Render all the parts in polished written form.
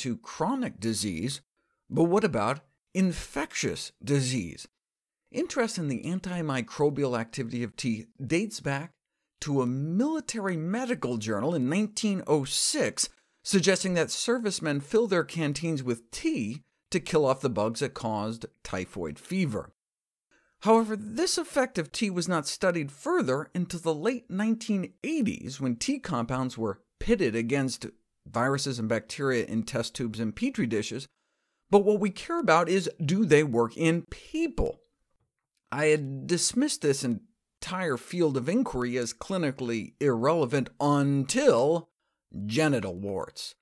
to chronic disease, but what about infectious disease? Interest in the antimicrobial activity of tea dates back to a military medical journal in 1906, suggesting that servicemen fill their canteens with tea to kill off the bugs that caused typhoid fever. However, this effect of tea was not studied further until the late 1980s, when tea compounds were pitted against viruses and bacteria in test tubes and petri dishes. But what we care about is, do they work in people? I had dismissed this entire field of inquiry as clinically irrelevant until genital warts.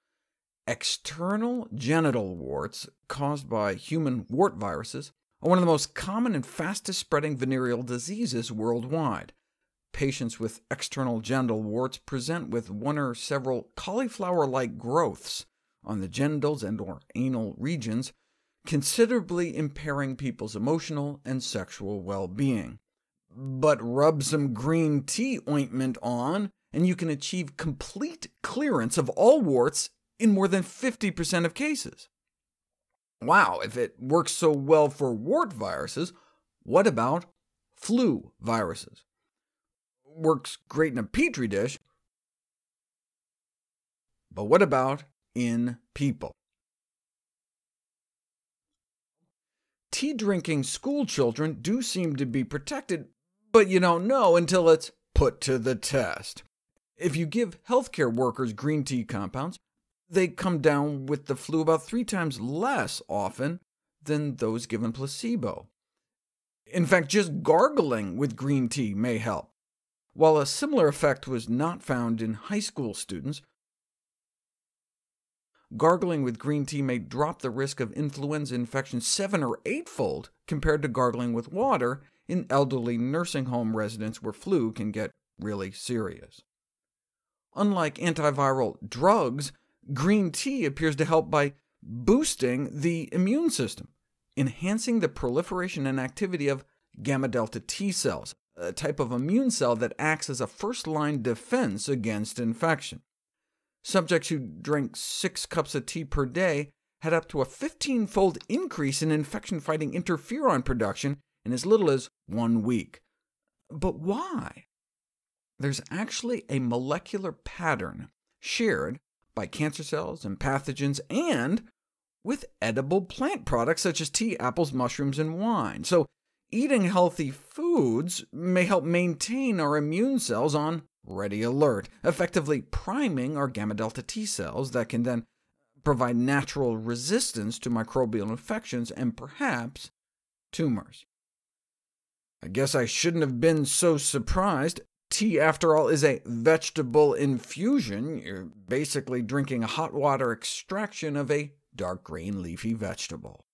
External genital warts, caused by human wart viruses, are one of the most common and fastest-spreading venereal diseases worldwide. Patients with external genital warts present with one or several cauliflower-like growths on the genitals and/or anal regions, considerably impairing people's emotional and sexual well-being. But rub some green tea ointment on, and you can achieve complete clearance of all warts in more than 50% of cases. Wow, if it works so well for wart viruses, what about flu viruses? Works great in a petri dish, but what about in people? Tea-drinking school children do seem to be protected, but you don't know until it's put to the test. If you give healthcare workers green tea compounds, they come down with the flu about 3 times less often than those given placebo. In fact, just gargling with green tea may help. While a similar effect was not found in high school students, gargling with green tea may drop the risk of influenza infection 7- or 8-fold compared to gargling with water in elderly nursing home residents where flu can get really serious. Unlike antiviral drugs, green tea appears to help by boosting the immune system, enhancing the proliferation and activity of gamma-delta T cells, a type of immune cell that acts as a first-line defense against infection. Subjects who drank 6 cups of tea per day had up to a 15-fold increase in infection-fighting interferon production in as little as 1 week. But why? There's actually a molecular pattern shared by cancer cells and pathogens, and with edible plant products such as tea, apples, mushrooms, and wine. So eating healthy foods may help maintain our immune cells on ready alert, effectively priming our gamma-delta T cells that can then provide natural resistance to microbial infections and perhaps tumors. I guess I shouldn't have been so surprised. Tea, after all, is a vegetable infusion. You're basically drinking a hot water extraction of a dark green leafy vegetable.